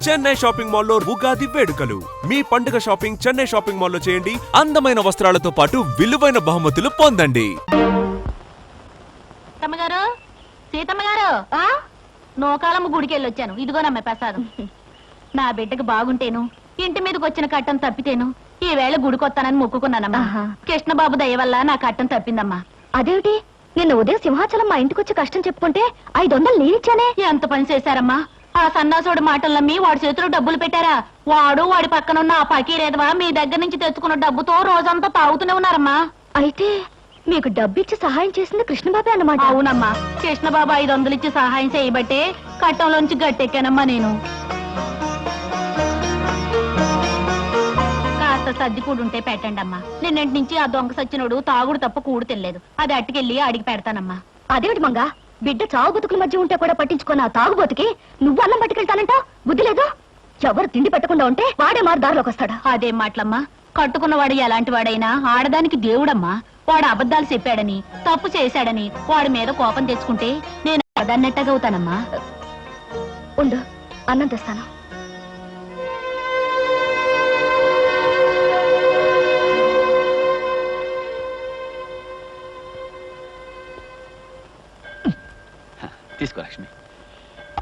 Chennai shopping మాల్లో ఉగాది వేడుకలు. మీ పండుగ షాపింగ్ చెన్నై షాపింగ్ మాల్లో చేయండి. అందమైన వస్త్రాలతో పాటు విలువైన బహుమతులు పొందండి. సీతమ్మగారు నోకాలమ్మ గుడికి వెళ్ళొచ్చాను. ఇదిగోనమ్మ ప్రసాదం. నా బిడ్డకు బాగుంటేను, ఇంటి మీదకి వచ్చిన కట్టం తప్పితేను ఈ వేళ గుడికొత్తానని మొక్కుకున్నానమ్మా. కృష్ణబాబు దయ వల్ల నా కట్టం తప్పిందమ్మా. అదేమిటి, నిన్న ఉదయం సింహాచలం మా ఇంటికి వచ్చి కష్టం చెప్పుకుంటే 500 నేనిచ్చానే. ఎంత పని చేశారమ్మా. ఆ సన్నాసుడు మాటలు నమ్మి వాడి చేతిలో డబ్బులు పెట్టారా? వాడు వాడి పక్కనున్న ఆ పకీరేదవా మీ దగ్గర నుంచి తెచ్చుకున్న డబ్బుతో రోజంతా తాగుతూనే ఉన్నారమ్మా. అయితే మీకు డబ్బిచ్చి సహాయం చేసింది కృష్ణబాబే అన్నమాట. అవునమ్మా, కృష్ణబాబు 500 ఇచ్చి సహాయం చేయబట్టే కట్టంలోంచి గట్టెక్కానమ్మా నేను. కాస్త సర్ది కూడుంటే పెట్టండి అమ్మా. నిన్నటి నుంచి ఆ దొంగ సచ్చినోడు తాగుడు తప్ప కూడు తినలేదు. అది అట్టుకెళ్ళి అడిగి పెడతానమ్మా. అదేమిటి మంగా, బిడ్డ చావు బతుకుల మధ్య ఉంటే కూడా పట్టించుకున్న ఆ తాగుబోతుకి నువ్వు అన్నం పట్టుకెళ్తానంట? బుద్ధి లేదు. ఎవరు తిండి పెట్టకుండా ఉంటే వాడే మారు దారిలోకి వస్తాడా? అదేం మాటలమ్మా. కట్టుకున్నవాడు ఎలాంటి వాడైనా ఆడదానికి దేవుడమ్మా. వాడు అబద్ధాలు చెప్పాడని, తప్పు చేశాడని వాడి మీద కోపం తెచ్చుకుంటే నేను అదన్నట్టగవుతానమ్మా. ఉండు, అన్నం తెస్తాను. తీసుకో లక్ష్మి.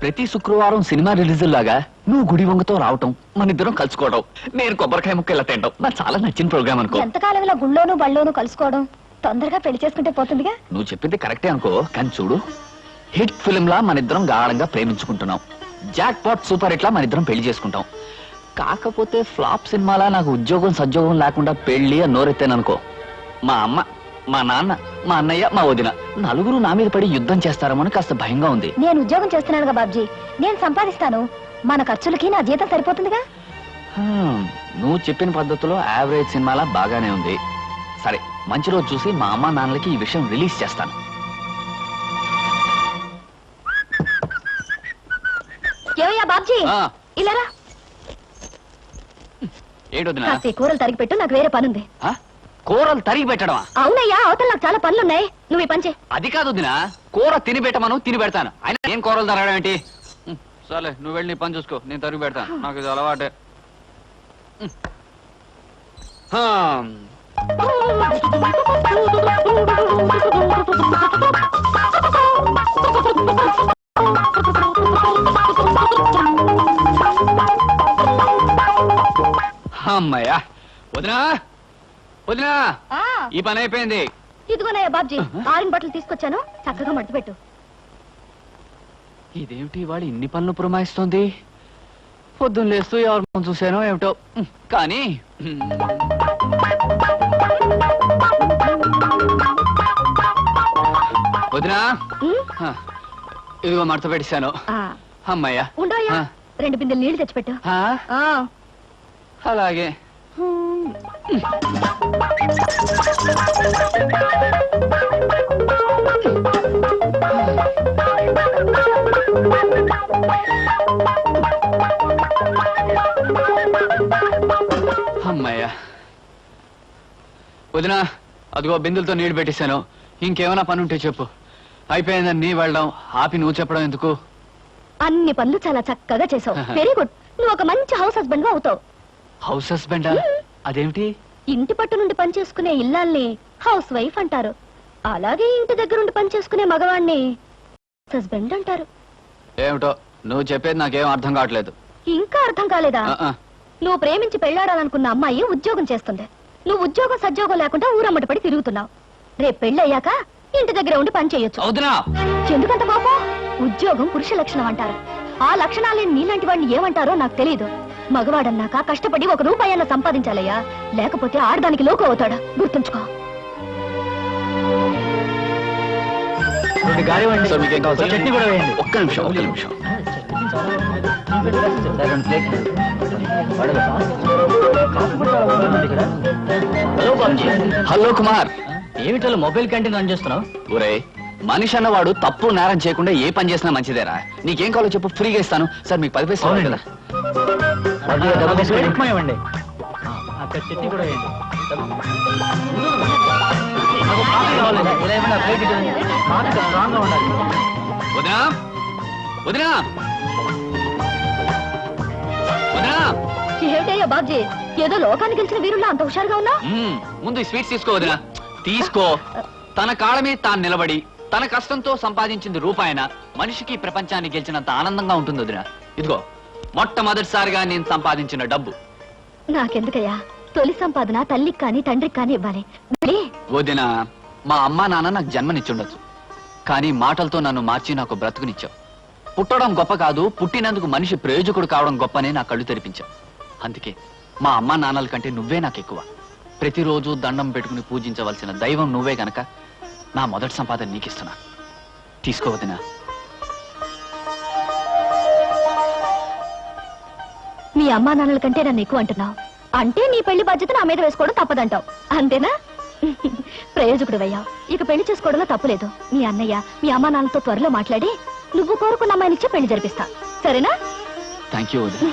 ప్రతి శుక్రవారం సినిమా రిలీజుల్లాగా నువ్వు గుడి వంగతో రావటం, మన ఇద్దరం కలుసుకోవడం, నేను కొబ్బరికాయ ముక్క ఇలా తింటాం నాకు చాలా నచ్చిన ప్రోగ్రామ్ అనుకో. ఎంతకాలం ఇలా గుళ్ళోను బళ్ళోను కలుసుకోవడం? తొందరగా పెళ్లి చేసుకుంటే పోతుందిగా. నువ్వు చెప్పింది కరెక్టే అనుకో, కానీ చూడు, హిట్ ఫిల్మ్ లా మన ఇద్దరం గాఢంగా ప్రేమించుకుంటున్నాం. జాక్ పాట్ సూపర్ హిట్ లా మన ఇద్దరం పెళ్లి చేసుకుంటాం. కాకపోతే ఫ్లాప్ సినిమాలా నాకు ఉద్యోగం సద్యోగం లేకుండా పెళ్లి అని నోరెత్తాననుకో, మా అమ్మ, మా నాన్న, మా అన్నయ్య, మా వదిన నలుగురు నా మీద పడి యుద్ధం చేస్తారేమో కాస్త భయంగా ఉంది. నేను ఉద్యోగం చేస్తున్నానుగా బాబ్జీ, నేను సంపాదిస్తాను. మన ఖర్చులకి నా జీతం సరిపోతుందిగా. నువ్వు చెప్పిన పద్ధతిలో యావరేజ్ సినిమాలా బాగానే ఉంది. సరే, మంచి రోజు చూసి మా అమ్మ నాన్నలకి ఈ విషయం రిలీజ్ చేస్తాను. ఏమయ్యా బాబ్జీ, ఇలారా. ఏంటో కూరలు తరిగి పెట్టు, నాకు వేరే పనుంది. కూరలు తరిగి పెట్టడమా? అవునయ్యా, అవతల నాకు చాలా పనులున్నాయి. నువ్వు ఈ పని చేయి. అది కాదు దినా, కూర తిని పెట్టమను, తిని పెడతాను. అయినా ఏం కూరలు తరగడం ఏంటి? సరే, నువ్వు వెళ్ళి నీ పని చూసుకో, నేను తరిగి పెడతాను. నాకు ఇది అలవాటే. అమ్మయ్యా, వదినా వదినా, ఈ పని అయిపోయింది. ఇదిగోనయ్యా బాబ్జీ, ఆరిన బట్టలు తీసుకొచ్చాను, చక్కగా మడతపెట్టు. ఇదేమిటి వాడు ఇన్ని పనులు పురమాయిస్తోంది? పొద్దున్న లేస్తూ ఎవరు చూసానో ఏమిటో. కానీ వదినా, ఇదిగో మడత పెట్టేశాను. అమ్మయ్యా, ఉండోయ్యా, 2 బిందెలు నీళ్లు తెచ్చిపెట్టు. అలాగే. అమ్మయ్యా, వదినా, అదిగో బిందులతో నీళ్లు పెట్టేశాను. ఇంకేమైనా పని ఉంటే చెప్పు. అయిపోయిందని నీ వెళ్ళడం ఆపి నువ్వు చెప్పడం ఎందుకు? అన్ని పనులు చాలా చక్కగా చేసావు. Very good. నువ్వు ఒక మంచి హౌస్ హస్బెండ్ గా అవుతావు. హౌస్ హస్బెండా? అదేమిటి? ఇంటి పట్టు నుండి పని చేసుకునే ఇల్లాల్ని హౌస్ వైఫ్ అంటారు. అలాగే ఇంటి దగ్గర నుండి పని చేసుకునే మగవాణ్ణి హస్బెండ్ అంటారు. ఏమిటో నువ్వు చెప్పేది నాకేం అర్థం కావట్లేదు. ఇంకా అర్థం కాలేదా? నువ్వు ప్రేమించి పెళ్లాడాలనుకున్న అమ్మాయి ఉద్యోగం చేస్తుంది. నువ్వు ఉద్యోగం సద్యోగం లేకుండా ఊరమ్మటి పడి తిరుగుతున్నావు. రేపు పెళ్ళయ్యాక ఇంటి దగ్గర ఉండి పని చేయొచ్చు. ఎందుకంత కోపం? ఉద్యోగం పురుష లక్షణం అంటారు. ఆ లక్షణాలేని నీలాంటి వాడిని ఏమంటారో నాకు తెలియదు. మగవాడన్నాక కష్టపడి 1 రూపాయన్నా సంపాదించాలయ్యా, లేకపోతే ఆడదానికి లోకు అవుతాడా, గుర్తుంచుకో. ఒక్క నిమిషం. హలో కుమార్, ఏమిటో మొబైల్ క్యాంటీన్ రన్ చేస్తున్నావు? ఒరే, మనిషి అన్నవాడు తప్పు నేరం చేయకుండా ఏ పని చేసినా మంచిదేరా. నీకేం కావాలో చెప్పు, ఫ్రీగా ఇస్తాను. సార్ మీకు 10 పైసలు కదా. వదినా వదినా, ఏమిటా బాబ్జీ ఏదో లోకాన్ని గెలిచిన వీరుల్లో అంత హుషారుగా ఉన్నా ముందు ఈ స్వీట్స్ తీసుకో వదినా తీసుకో. తన కాళ్ళ మీద తాను నిలబడి తన కష్టంతో సంపాదించింది రూపాయన మనిషికి ప్రపంచాన్ని గెలిచినంత ఆనందంగా ఉంటుంది వదినా. ఇదిగో మొట్టమొదటిసారిగా నేను సంపాదించిన డబ్బు. నాకెందుకయ్యా తొలి సంపాదన తల్లికి కానీ తండ్రికి కానీ ఇవ్వాలి వెళ్ళి. వదినా, మా అమ్మా నాన్న నాకు జన్మనిచ్చుండొచ్చు, కానీ మాటలతో నన్ను మార్చి నాకు బ్రతుకునిచ్చావు. పుట్టడం గొప్ప కాదు, పుట్టినందుకు మనిషి ప్రయోజకుడు కావడం గొప్పనే నా కళ్ళు తెరిపించావు. అందుకే మా అమ్మా నాన్నల కంటే నువ్వే నాకు ఎక్కువ. ప్రతిరోజు దండం పెట్టుకుని పూజించవలసిన దైవం నువ్వే గనక నా మొదటి సంపాదన నీకిస్తున్నా. తీసుకోవద్దునా. మీ అమ్మా నాన్నల కంటే నన్ను ఎక్కువ అంటున్నావు అంటే నీ పెళ్లి బాధ్యత నా మీద వేసుకోవడం తప్పదంటావు అంతేనా? ప్రయోజకుడు అయ్యావు, ఇక పెళ్లి చేసుకోవడంలో తప్పులేదు. మీ అన్నయ్య మీ అమ్మా నాన్నలతో త్వరలో మాట్లాడి నువ్వు కోరుకున్న అమ్మాయినిచ్చే పెళ్లి జరిపిస్తా, సరేనా? థ్యాంక్ యూ వదినా.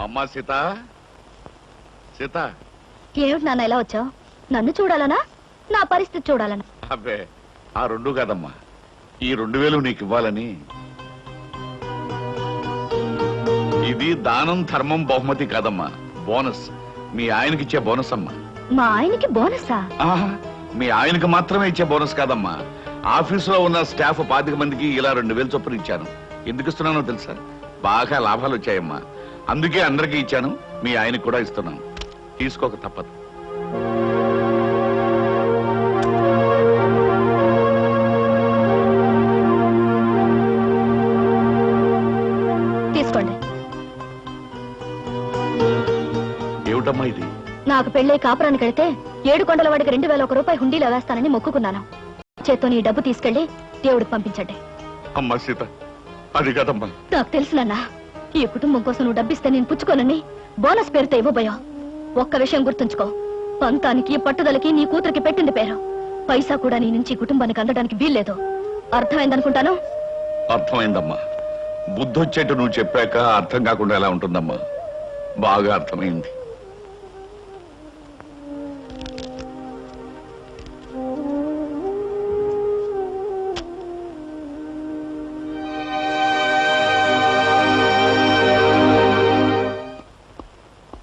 అమ్మా సీత, సీత. ఏమిటి నాన్న ఇలా వచ్చావు? నన్ను చూడాలనా నా పరిస్థితి చూడాలనా? అబ్బే ఆ రెండు కాదమ్మా, ఈ 2000 నీకు ఇవ్వాలని. ఇది దానం ధర్మం బహుమతి కాదమ్మా, బోనస్. మీ ఆయనకి ఇచ్చే బోనస్ అమ్మా. మా ఆయనకి బోనసా? ఆహా, మీ ఆయనకి మాత్రమే ఇచ్చే బోనస్ కాదమ్మా, ఆఫీసులో ఉన్న స్టాఫ్ 25 మందికి ఇలా 2000 చొప్పున ఇచ్చాను. ఎందుకు ఇస్తున్నానో తెలుసా? బాగా లాభాలు వచ్చాయమ్మా, అందుకే అందరికీ ఇచ్చాను. మీ ఆయనకి కూడా ఇస్తున్నాను, తీసుకోక తప్పదు. తీసుకోండి. ఏమిటమ్మా ఇది? నాకు పెళ్ళై కాపురానికి వెళితే 7 కొండల వాడికి 2001 రూపాయి హుండీలో వేస్తానని మొక్కుకున్నాను. చేత్తో నీ డబ్బు తీసుకెళ్లి దేవుడికి పంపించండి. అమ్మా సీత, అది కాదమ్మా. నాకు తెలుసునన్నా, ఈ కుటుంబం కోసం నువ్వు డబ్బిస్తే నేను పుచ్చుకోనని బోనస్ పేరుతో ఇవ్వబోయావు. ఒక్క విషయం గుర్తుంచుకో, పంతానికి పట్టుదలకి నీ కూతురికి పెట్టింది పేరు. పైసా కూడా నీ నుంచి ఈ కుటుంబానికి అందడానికి వీల్లేదు. అర్థమైందనుకుంటాను. అర్థమైందమ్మా, బుద్ధొచ్చేట్టు నువ్వు చెప్పాక అర్థం కాకుండా ఎలా ఉంటుందమ్మా? బాగా అర్థమైంది.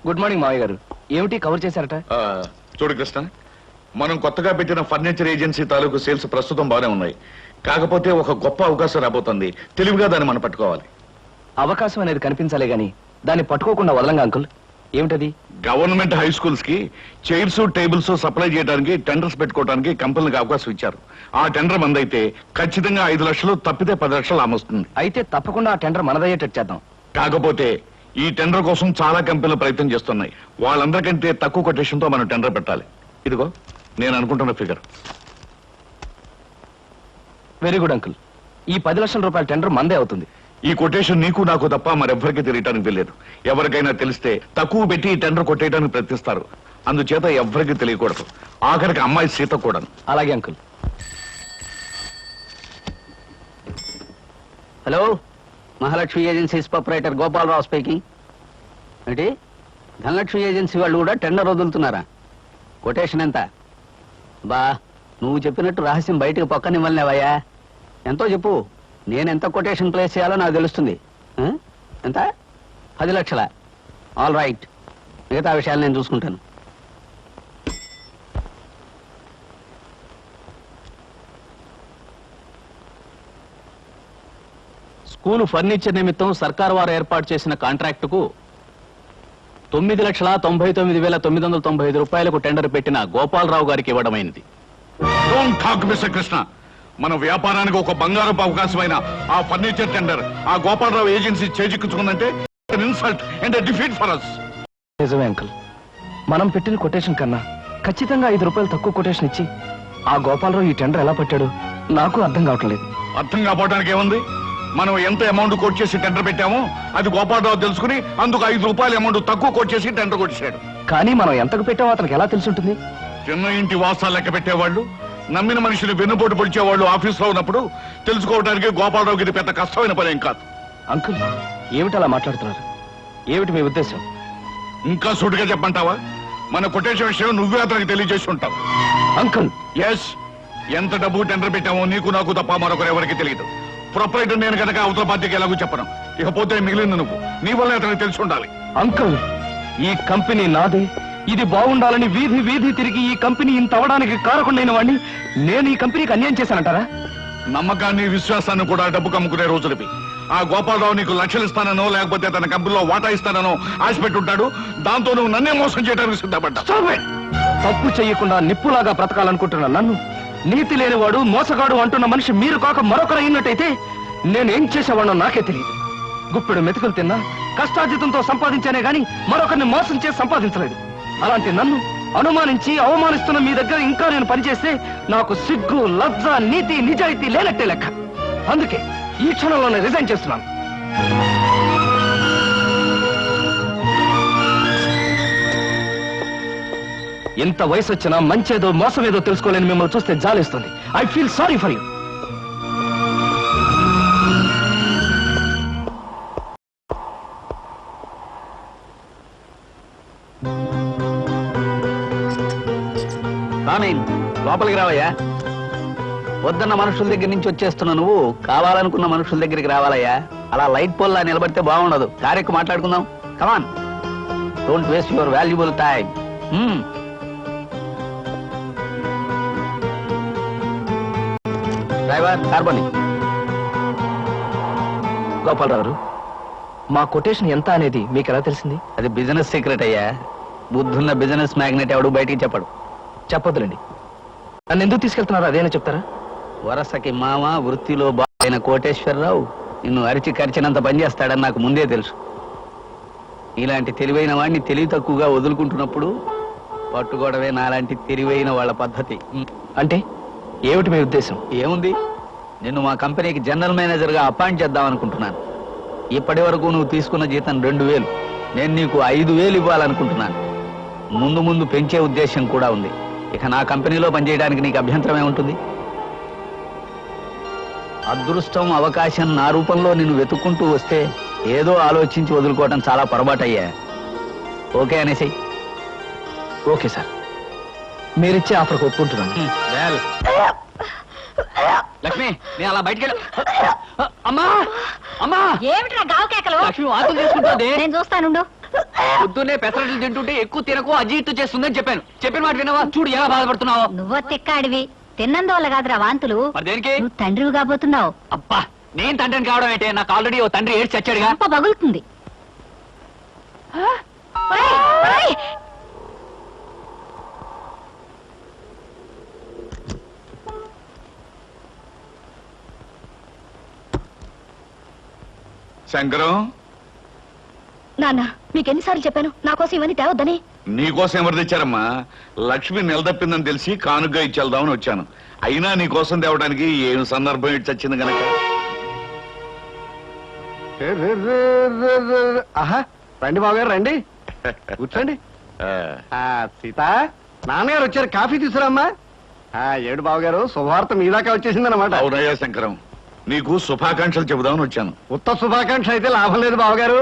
గుడ్ మార్నింగ్ మావయ్య గారు. ఏమిటి కవర్ చేశారట? చూడు కృష్ణ, మనం కొత్తగా పెట్టిన ఫర్నిచర్ ఏజెన్సీ తాలూకు సేల్స్ ప్రస్తుతం బాగానే ఉన్నాయి. కాకపోతే ఒక గొప్ప అవకాశం రాబోతుంది, తెలివిగా దాన్ని మనం పట్టుకోవాలి. అవకాశం అనేది కనిపించాలే గాని దాన్ని పట్టుకోకుండా వదలంగా అంకుల్. ఏమిటది? గవర్నమెంట్ హై స్కూల్స్ కి చైర్స్ టేబుల్స్ సప్లై చేయడానికి టెండర్స్ పెట్టుకోవడానికి కంపెనీలకు అవకాశం ఇచ్చారు. ఆ టెండర్ మందైతే ఖచ్చితంగా 5 లక్షలు, తప్పితే 10 లక్షలు ఆమొస్తుంది. అయితే తప్పకుండా ఆ టెండర్ మనదయ్యేటట్టు చేద్దాం. కాకపోతే ఈ టెండర్ కోసం చాలా కంపెనీలు ప్రయత్నం చేస్తున్నాయి. వాళ్ళందరికంటే తక్కువ కొటేషన్ తో మనం టెండర్ పెట్టాలి. ఇదిగో నేను అనుకుంటున్న ఫిగర్. Very good uncle. ఈ 10 లక్షల రూపాయల టెండర్ మందే అవుతుంది. ఈ కొటేషన్ నీకు నాకు తప్ప మరెవ్వరికీ తెలియటానికి తెలియదు. ఎవరికైనా తెలిస్తే తక్కువ పెట్టి ఈ టెండర్ కొట్టేయడానికి ప్రయత్నిస్తారు. అందుచేత ఎవ్వరికీ తెలియకూడదు, ఆఖరికి అమ్మాయి సీత కూడా. అలాగే uncle. Hello, Mahalakshmi agencies proprietor Gopalarao speaking. ఏంటి, ధనలక్ష్మి ఏజెన్సీ వాళ్ళు కూడా టెండర్ వదులుతున్నారా? కొటేషన్ ఎంత? బా, నువ్వు చెప్పినట్టు రహస్యం బయటకు పక్కనివ్వలేవయ్యా. ఎంతో చెప్పు, నేను ఎంత కొటేషన్ ప్లేస్ చేయాలో నాకు తెలుస్తుంది. ఎంత? 10 లక్షల. ఆల్ రైట్, మిగతా విషయాలు నేను చూసుకుంటాను. స్కూలు ఫర్నిచర్ నిమిత్తం సర్కారు వారు ఏర్పాటు చేసిన కాంట్రాక్టుకు 9,99,995 రూపాయలకు టెండర్ పెట్టిన గోపాలరావు గారికి ఇవ్వడమైంది. Don't talk mister Krishna. మన వ్యాపారానికి ఒక బంగారపు అవకాశమైన ఆ ఫర్నిచర్ టెండర్ ఆ గోపాలరావు ఏజెన్సీ చేజిక్కించుకుందంటే insult and defeat for us. నిజమే అంకుల్, మనం పెట్టిన కొటేషన్ కన్నా ఖచ్చితంగా 5 రూపాయలు తక్కువ కొటేషన్ ఇచ్చి ఆ గోపాలరావు ఈ టెండర్ ఎలా పట్టాడు నాకు అర్థం కావట్లేదు. అర్థం కాపోవడానికి ఏముంది? మనం ఎంత అమౌంట్ కోట్ చేసి టెండర్ పెట్టామో అది గోపాలరావు తెలుసుకుని అందుకు 5 రూపాయల అమౌంట్ తక్కువ కోట్ చేసి టెండర్ కొట్టేశాడు. కానీ మనం ఎంతకు పెట్టామో అతనికి ఎలా తెలుసుంటుంది? చిన్న ఇంటి వాసాలు లెక్క పెట్టేవాళ్ళు, నమ్మిన మనుషులు వెన్నుపోటు పొడిచేవాళ్ళు ఆఫీస్లో ఉన్నప్పుడు తెలుసుకోవడానికి గోపాలరావుకి ఇది పెద్ద కష్టమైన పని ఏం కాదు. అంకుల్, ఏమిటి అలా మాట్లాడుతున్నారు? ఏమిటి మీ ఉద్దేశం? ఇంకా సూటిగా చెప్పంటావా? మన కొటేషన్ విషయం నువ్వే అతనికి తెలియజేసి ఉంటావు. అంకుల్, ఎస్, ఎంత డబ్బు టెండర్ పెట్టామో నీకు నాకు తప్ప మరొకరు ఎవరికి తెలియదు. ప్రొపరేటర్ నేను కనుక అవతల బాధ్యతకి ఎలాగో చెప్పను. ఇకపోతే మిగిలింది నువ్వు. నీ వల్ల అతనికి తెలిసి ఉండాలి. అంకుల్, ఈ కంపెనీ నాదే. ఇది బాగుండాలని వీధి వీధి తిరిగి ఈ కంపెనీ ఇంత అవడానికి కారకుండైన వాడిని నేను ఈ కంపెనీకి అన్యాయం చేశానంటారా? నమ్మకాన్ని విశ్వాసాన్ని కూడా డబ్బు కమ్ముకునే రోజులవి. ఆ గోపాలరావు నీకు లక్షలు ఇస్తానో లేకపోతే తన కంపెనీలో వాటా ఇస్తానో ఆశ పెట్టుంటాడు. దాంతో నువ్వు నన్నే మోసం చేయడానికి సిద్ధపడ్డా. తప్పు చెయ్యకుండా నిప్పులాగా బ్రతకాలనుకుంటున్న నన్ను నీతి లేనివాడు మోసగాడు అంటున్న మనిషి మీరు కాక మరొకరు అయినట్టయితే నేనేం చేసేవాడో నాకే తెలియదు. గుప్పెడు మెతుకులు తిన్నా కష్టార్జితంతో సంపాదించానే గాని మరొకరిని మోసం చేసి సంపాదించలేదు. అలాంటి నన్ను అనుమానించి అవమానిస్తున్న మీ దగ్గర ఇంకా నేను పనిచేస్తే నాకు సిగ్గు, లజ్జ, నీతి, నిజాయితీ లేనట్టే లెక్క. అందుకే ఈ క్షణంలోనే రిజైన్ చేస్తున్నాను. ఎంత వయసు వచ్చినా మంచేదో మోసమేదో తెలుసుకోలేని మిమ్మల్ని చూస్తే జాలేస్తుంది. I feel sorry for you. లోపలికి రావయ్యా. వద్దన్న మనుషుల దగ్గర నుంచి వచ్చేస్తున్నా నువ్వు కావాలనుకున్న మనుషుల దగ్గరికి రావాలయ్యా. అలా లైట్ పోల్లా నిలబడితే బాగుండదు. కారెక్కు మాట్లాడుకుందాం. Come on, don't waste your valuable time. Driver, కార్బని. గోపాలరావు గారు, మా కొటేషన్ ఎంత అనేది మీకు ఎలా తెలిసింది? అది బిజినెస్ సీక్రెట్ అయ్యా. బుద్ధున్న బిజినెస్ మ్యాగ్నెట్ ఎవడు బయటికి చెప్పడు. చెప్పొద్దులండి. నన్ను ఎందుకు తీసుకెళ్తున్నారు అదేనా చెప్తారా? వరసకి మామ, వృత్తిలో బాగైన కోటేశ్వరరావు నిన్ను అరిచి కరిచినంత పనిచేస్తాడని నాకు ముందే తెలుసు. ఇలాంటి తెలివైన వాడిని తెలివి తక్కువగా వదులుకుంటున్నప్పుడు పట్టుకోవడమే నాలాంటి తెలివైన వాళ్ళ పద్ధతి. అంటే ఏమిటి మీ ఉద్దేశం? ఏముంది, నిన్ను మా కంపెనీకి జనరల్ మేనేజర్గా అపాయింట్ చేద్దాం అనుకుంటున్నాను. ఇప్పటి వరకు నువ్వు తీసుకున్న జీతం 2000. నేను నీకు 5000 ఇవ్వాలనుకుంటున్నాను. ముందు ముందు పెంచే ఉద్దేశం కూడా ఉంది. ఇక నా కంపెనీలో పనిచేయడానికి నీకు అభ్యంతరమే ఉంటుంది? అదృష్టం, అవకాశం నా రూపంలో నిన్ను వెతుక్కుంటూ వస్తే ఏదో ఆలోచించి వదులుకోవటం చాలా పొరపాటయ్యా. ఓకే అనేసి. ఓకే సార్, మీరిచ్చే ఆఫర్కి ఒప్పుకుంటున్నాను. లక్ష్మి, నేను అలా బయటికి అమ్మా అమ్మా, ఏమిట్రా గావు కేకలు? లక్ష్మి వాంతులు చేసుకుంటుంది. నేను చూస్తానుండు. పొద్దున్నే పెసరట్లు తింటుంటే ఎక్కువ తినకు, అజీర్తి చేస్తుందని చెప్పాను. చెప్పిన మాట వినవా? చూడు ఎలా బాధపడుతున్నావు. నువ్వో తిక్కాడివి. తిన్నందువల్ల కాదురా వాంతులు. మరి దేనికి? నువ్వు తండ్రివి కాబోతున్నావు. అబ్బా, నేను తండ్రిని కావడం ఏంటే? నాకు ఆల్రెడీ ఓ తండ్రి ఏడ్చి చచ్చాడుగా. గంప పగులుతుంది. శంకరం, నాన్న, మీకెన్నిసార్లు చెప్పాను నా కోసం ఇవన్నీ తేవద్దని? నీకోసం ఎవరు తెచ్చారమ్మా? లక్ష్మి నిలదప్పిందని తెలిసి కానుగ్గా ఇచ్చేద్దామని వచ్చాను. అయినా నీకోసం తేవడానికి ఏం సందర్భం ఇచ్చి వచ్చింది గనక. ఆహా, రండి బావగారు, రండి కూర్చోండి. సీత, నాన్నగారు వచ్చారు, కాఫీ తీసుకురామ్మా. ఏడు బావగారు, శుభవార్త మీ దాకా వచ్చేసిందన్నమాట. అవునయ్యా శంకరం, నీకు శుభాకాంక్షలు చెబుదామని వచ్చాను. ఉత్త శుభాకాంక్ష అయితే లాభం లేదు బావగారు.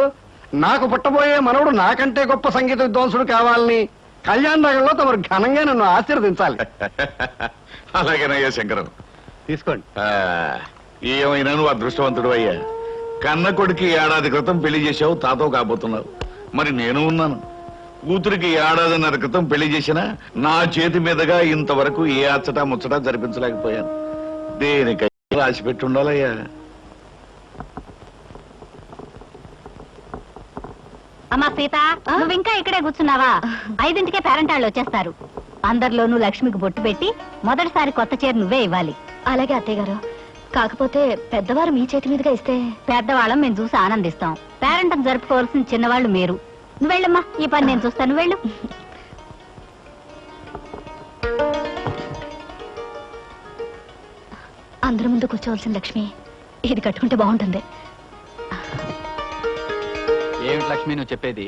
నాకు పుట్టబోయే మనవడు నాకంటే గొప్ప సంగీత విద్వాంసుడు కావాలని కళ్యాణ నగర్లో తమరు ఘనంగా నన్ను ఆశీర్వదించాలి. అలాగేనయ్యా శంకరం, తీసుకోండి. ఏమైనా నువ్వు అదృష్టవంతుడు అయ్యా. కన్న కొడుకి 1 ఏడాది క్రితం పెళ్లి చేశావు, తాతో కాబోతున్నావు. మరి నేను ఉన్నాను. కూతురికి 1 ఏడాదిన్నర క్రితం పెళ్లి చేసినా నా చేతి మీదుగా ఇంతవరకు ఏ అచ్చటా ముచ్చటా జరిపించలేకపోయాను. దేనికై రాసి పెట్టి ఉండాలయ్యా. అమ్మా సీత, నువ్వు ఇంకా ఇక్కడే కూర్చున్నావా? 5ంటికే పేరెంట్ వాళ్ళు వచ్చేస్తారు. అందరిలోనూ లక్ష్మికి బొట్టు పెట్టి మొదటిసారి కొత్త చీర నువ్వే ఇవ్వాలి. అలాగే అత్తయ్య గారు. కాకపోతే పెద్దవారు మీ చేతి మీదుగా ఇస్తే? పెద్దవాళ్ళం మేము చూసి ఆనందిస్తాం. పేరెంట్ జరుపుకోవాల్సిన చిన్నవాళ్ళు మీరు. నువ్వు వెళ్ళమ్మా, ఈ పని నేను చూస్తాను. వెళ్ళు. అందరి ముందు కూర్చోవలసిన లక్ష్మి ఇది కట్టుకుంటే బాగుంటుంది. ఏమిటి లక్ష్మి నువ్వు చెప్పేది?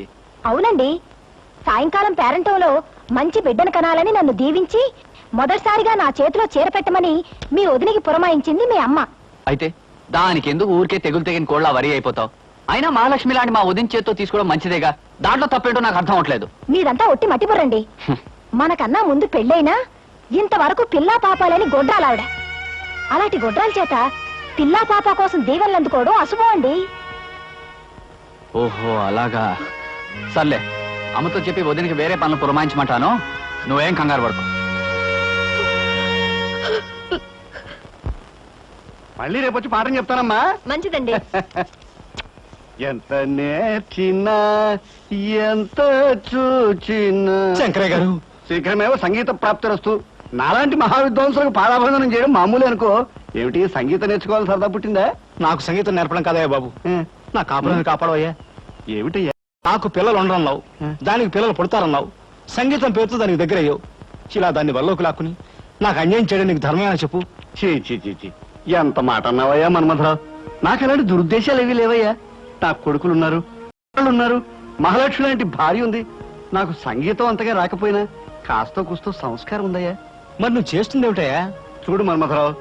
అవునండి, సాయంకాలం పేరంటంలో మంచి బిడ్డను కనాలని నన్ను దీవించి మొదటిసారిగా నా చేతిలో చీర పెట్టమని మీ వదినికి పురమాయించింది మీ అమ్మ. అయితే దానికి ఎందుకు ఊరికే తెగులు తెగిన కోళ్ళ వరి అయిపోతావు? అయినా మహాలక్ష్మి లాంటి మా ఉదయం చేత్తో తీసుకోవడం మంచిదేగా. దాంట్లో తప్పేంటో నాకు అర్థం అవట్లేదు. మీదంతా ఒట్టి మట్టిబుర్రండి. మనకన్నా ముందు పెళ్ళైనా ఇంతవరకు పిల్లా పాపాలని గొడ్రాలావిడ. అలాంటి గొడ్రాల చేత పిల్లా పాప కోసం దీవెనలు అందుకోవడం అశుభం అండి. ఓహో అలాగా. సర్లే, అమ్మతో చెప్పి వదినికి వేరే పనులు పురమాయించమంటాను. నువ్వేం కంగారు పడుకో. మళ్ళీ రేపు వచ్చి పాఠం చెప్తానమ్మా. మంచిదండి. ఎంత నేర్చినా ఎంత చూచినా. శంకరయ్య గారు, శీఘ్రమేవో సంగీత ప్రాప్తిరస్తు. నాలాంటి మహావిద్వాంసులకు పాదాభందనం చేయడం మామూలు అనుకో. ఏమిటి, సంగీతం నేర్చుకోవాలి సరదా పుట్టిందా? నాకు సంగీతం నేర్పడం కదయ్యా బాబు, నా కాపురాన్ని కాపాడవయ్యా. ఏమిటయ్యా? నాకు పిల్లలు ఉండరన్నావు, దానికి పిల్లలు పుడతారన్నావు, సంగీతం పేరుతో దానికి దగ్గర అయ్యావు. ఇలా దాన్ని వల్లోకి లాక్కుని నాకు అన్యాయం చేయడం నీకు ధర్మమేనా చెప్పు? చీ చీ చీ చీ, ఎంత మాట అన్నావయ్యా మన్మథరావు. నాకు అలాంటి దురుద్దేశాలు ఏవీ లేవయ్యా. నాకు కొడుకులున్నారు, ఉన్నారు, మహాలక్ష్మి లాంటి భార్య ఉంది. నాకు సంగీతం అంతగా రాకపోయినా కాస్తో కూస్తో సంస్కారం ఉందయ్యా. మరి నువ్వు చేస్తుంది ఏమిటయ్యా? చూడు మన్మథరావు,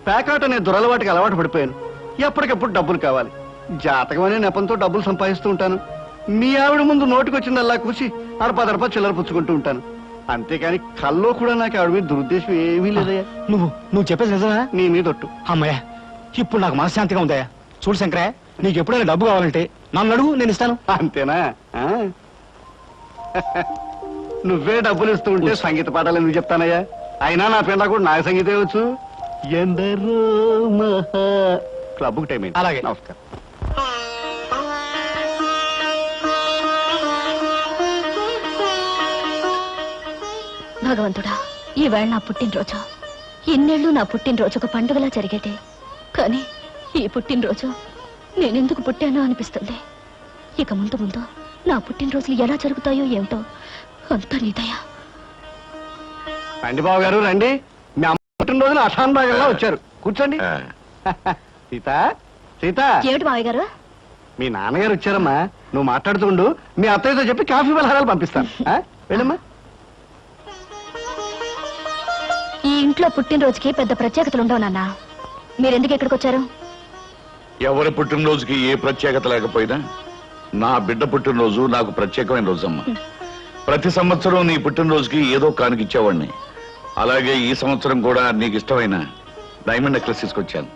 పేకాట అనే దురలవాటికి అలవాటు పడిపోయాను. ఎప్పటికప్పుడు డబ్బులు కావాలి. జాతకం అనే నెపంతో డబ్బులు సంపాదిస్తూ ఉంటాను. మీ ఆవిడ ముందు నోటికొచ్చిందల్లా కూసి అరపదరప చిల్లర పుచ్చుకుంటూ ఉంటాను. అంతేకాని కల్లో కూడా నాకు ఆవిడ మీద దురుద్దేశం ఏమీ లేదయ్యా. నువ్వు చెప్పేది నిజమా? నీ మీద ఒట్టు. అమ్మయ్యా, ఇప్పుడు నాకు మనశ్శాంతిగా ఉందయ్యా. చూడు శంకరయ్య, నీకు ఎప్పుడైనా డబ్బు కావాలంటే నన్ను అడుగు, నేను ఇస్తాను. అంతేనా? నువ్వే డబ్బులు ఇస్తూ ఉంటే సంగీత పాఠాలు ఎందుకు చెప్తానయ్యా? అయినా నా పిల్ల కూడా నాకు సంగీతం వచ్చు. ఎందరో మహా క్లబ్కు టైం అయింది. అలాగే. నమస్కారం. భగవంతుడా, ఈవేళ నా పుట్టినరోజు. ఇన్నేళ్లు నా పుట్టినరోజు ఒక పండుగలా జరిగేది. కానీ ఈ పుట్టినరోజు నేనెందుకు పుట్టానో అనిపిస్తుంది. ఇక ముందు ముందు నా పుట్టినరోజులు ఎలా జరుగుతాయో ఏమిటో, అంతా నీ దయ. రండి బాబు గారు, రండి. మీ అమ్మ పుట్టినరోజున అశాంతంగా వచ్చారు. కూర్చోండి. సీత, సీత, ఏమిటి మావయ్య గారు? మీ నాన్నగారు వచ్చారమ్మా. నువ్వు మాట్లాడుతుండు, మీ అత్తయ్యతో చెప్పి కాఫీ పలహారాలు పంపిస్తాను. వెళ్ళమ్మా. ఈ ఇంట్లో పుట్టినరోజుకి పెద్ద ప్రత్యేకతలు ఉండవు నాన్న. మీరెందుకు ఇక్కడికి వచ్చారు? ఎవరి పుట్టినరోజుకి ఏ ప్రత్యేకత లేకపోయినా నా బిడ్డ పుట్టినరోజు నాకు ప్రత్యేకమైన రోజమ్మా. ప్రతి సంవత్సరం నీ పుట్టినరోజుకి ఏదో కానుకిచ్చేవాడిని. అలాగే ఈ సంవత్సరం కూడా నీకు ఇష్టమైన డైమండ్ నెక్లెస్ తీసుకొచ్చాను.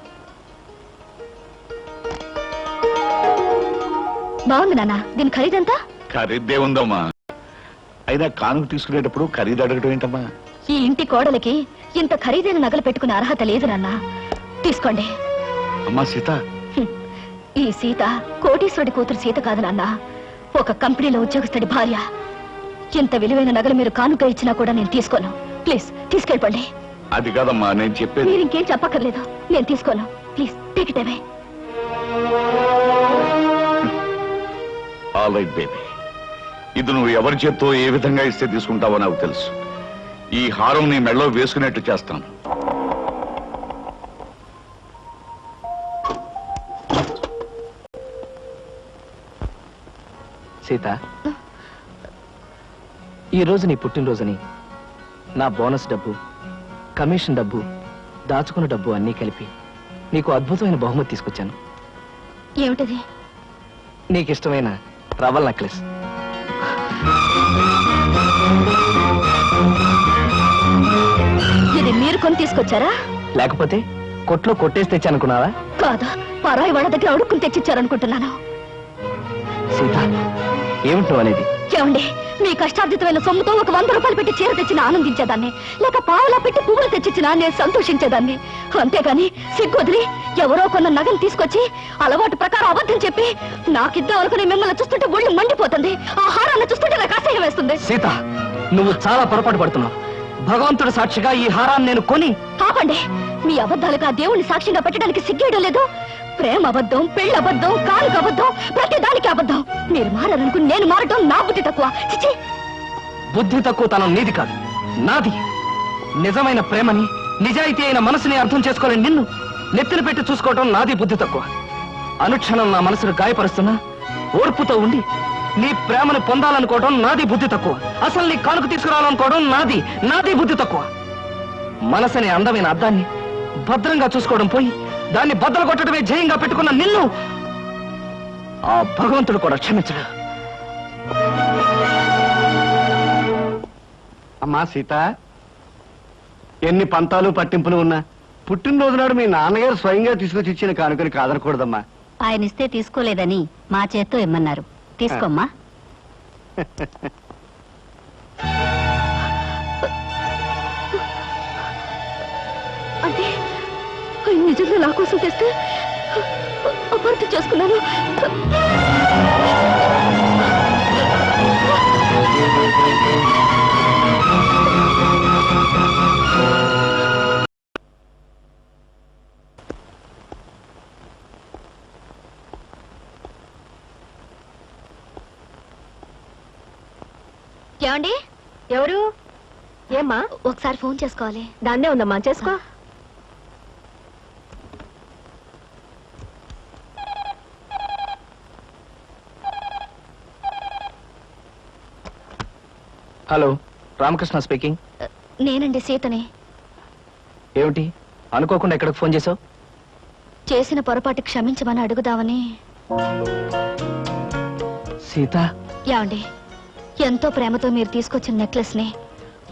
బాగుంది నాన్న. దీని ఖరీదంతా? ఖరీదే ఉందమ్మా. అయినా కానుక తీసుకునేటప్పుడు ఖరీదు అడగటం ఏంటమ్మా? ఈ ఇంటి కోడలికి ఇంత ఖరీదైన నగలు పెట్టుకునే అర్హత లేదు నాన్న. తీసుకోండి. అమ్మా సీత, ఈ సీత కోటీశ్వరుడి కూతురు సీత కాదు నాన్న, ఒక కంపెనీలో ఉద్యోగస్తుడి భార్య. ఇంత విలువైన నగలు మీరు కానుక ఇచ్చినా కూడా నేను తీసుకోను. ప్లీజ్ తీసుకెళ్ళిపోండి. అది కాదమ్మా నేను చెప్పేది. మీరు ఇంకేం చెప్పక్కర్లేదు, నేను తీసుకోను. Please take it away. All right baby, ఇది నువ్వు ఎవరి చేత్తో ఏ విధంగా ఇస్తే తీసుకుంటావో నాకు తెలుసు. ఈ హారం నీ మెడలో వేసుకునేట్టు చేస్తాను. సీత, ఈ రోజు నీ పుట్టినరోజుని నా బోనస్ డబ్బు, కమిషన్ డబ్బు, దాచుకున్న డబ్బు అన్నీ కలిపి నీకు అద్భుతమైన బహుమతి తీసుకొచ్చాను. ఏమిటది? నీకు ఇష్టమైన రవల్ నెక్లెస్. ఇది మీరు కొని తీసుకొచ్చారా? లేకపోతే కొట్లో కొట్టేసి తెచ్చానుకున్నావా? కాదా, పరాయి వాళ్ళ దగ్గర అడుక్కుని తెచ్చిచ్చారనుకుంటున్నాను. సీత, ఏమిటి నువ్వు అనేది? ఏమండి, మీ కష్టార్జితమైన సొమ్ముతో ఒక 100 రూపాయలు పెట్టి చీర తెచ్చినా ఆనందించేదాన్ని, లేక పావులా పెట్టి పువ్వులు తెచ్చిచ్చినా నేను సంతోషించేదాన్ని. అంతేగాని సిగ్గొదిలి ఎవరో కొన్న నగలు తీసుకొచ్చి అలవాటు ప్రకారం అబద్ధం చెప్పి నాకిద్దాం అనుకుని మిమ్మల్ని చూస్తుంటే ఒళ్ళు మండిపోతుంది. ఆ హారాన్ని చూస్తుంటే నాకు అసహ్యం వేస్తుంది. సీత, నువ్వు చాలా పొరపాటు పడుతున్నావు. భగవంతుడు సాక్షిగా ఈ హారాన్ని నేను కొని... ఆపండి. మీ అబద్ధాలుగా దేవుణ్ణి సాక్షిగా పెట్టడానికి సిగ్గేయడం లేదు. ప్రేమ అబద్ధం, పెళ్లి అబద్ధం, కాలుక అబద్ధం, ప్రతి దానికి అబద్ధం. మీరు మారాలనుకుని నేను మారటం నా బుద్ధి తక్కువ. చిచి, బుద్ధి తక్కువ తనం నీది కాదు, నాది. నిజమైన ప్రేమని, నిజాయితీ అయిన మనసుని అర్థం చేసుకోలేని నిన్ను నెత్తిన పెట్టి చూసుకోవటం నాది బుద్ధి తక్కువ. అనుక్షణం నా మనసును గాయపరుస్తున్నా ఓర్పుతో ఉండి నీ ప్రేమను పొందాలనుకోవడం నాది బుద్ధి తక్కువ. అసలు నీ కానుక తీసుకురావాలనుకోవడం నాది బుద్ధి తక్కువ. మనసనే అందమైన అద్దాన్ని భద్రంగా చూసుకోవడం పోయి దాన్ని బద్దలు కొట్టడమే జయంగా పెట్టుకున్న నిన్ను ఆ భగవంతుడు కూడా క్షమించడు. అమ్మా సీత, ఎన్ని పంతాలు పట్టింపులు ఉన్నా పుట్టినరోజు నాడు మీ నాన్నగారు స్వయంగా తీసుకొచ్చి ఇచ్చిన కానుకని కాదనకూడదమ్మా. ఆయన ఇస్తే తీసుకోలేదని మా చేత్తో ఇమ్మన్నారు. తీసుకోమ్మా. అంటే ఆయన నిజంగా నా కోసం తెస్తే అపార్థం చేసుకున్నాను. ఏమండి? ఎవరు? ఏమ్మా? ఒకసారి ఫోన్ చేసుకోవాలి. దాన్నే ఉందమ్మా, చేసుకో. Hello, Ramakrishna speaking. నేనండి, సీతని. ఏమిటి అనుకోకుండా ఎక్కడికి ఫోన్ చేసావు? చేసిన పొరపాటు క్షమించమని అడుగుదామని. సీత, ఏమండి, ఎంతో ప్రేమతో మీరు తీసుకొచ్చిన నెక్లెస్ ని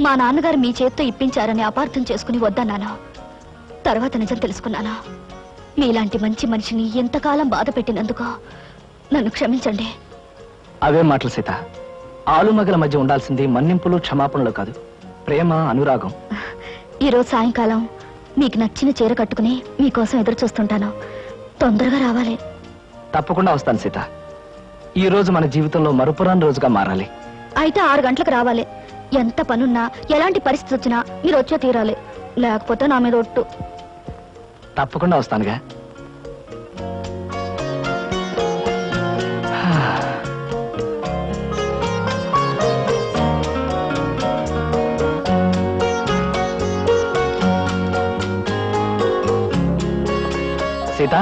మా నాన్నగారు మీ చేత్తో ఇప్పించారని అపార్థం చేసుకుని వద్దన్నాను. తర్వాత నిజం తెలుసుకున్నాను. మీలాంటి మంచి మనిషిని ఎంతకాలం బాధ పెట్టినందుకు నన్ను క్షమించండి. అవే మాటలు సీత. ఆలుమగల మధ్య ఉండాల్సింది మన్నింపులు క్షమాపణలు కాదు, ప్రేమ, అనురాగం. ఈరోజు సాయంకాలం మీకు నచ్చిన చీర కట్టుకుని మీకోసం ఎదురు చూస్తుంటాను. తొందరగా రావాలి. తప్పకుండా వస్తాను సీత. ఈ రోజు మన జీవితంలో మరుపురాని రోజుగా మారాలి. అయితే 6 గంటలకు రావాలి. ఎంత పనున్నా, ఎలాంటి పరిస్థితి వచ్చినా మీరు వచ్చే తీరాలి. లేకపోతే నా మీద ఒట్టు. తప్పకుండా వస్తానుగా. సీత,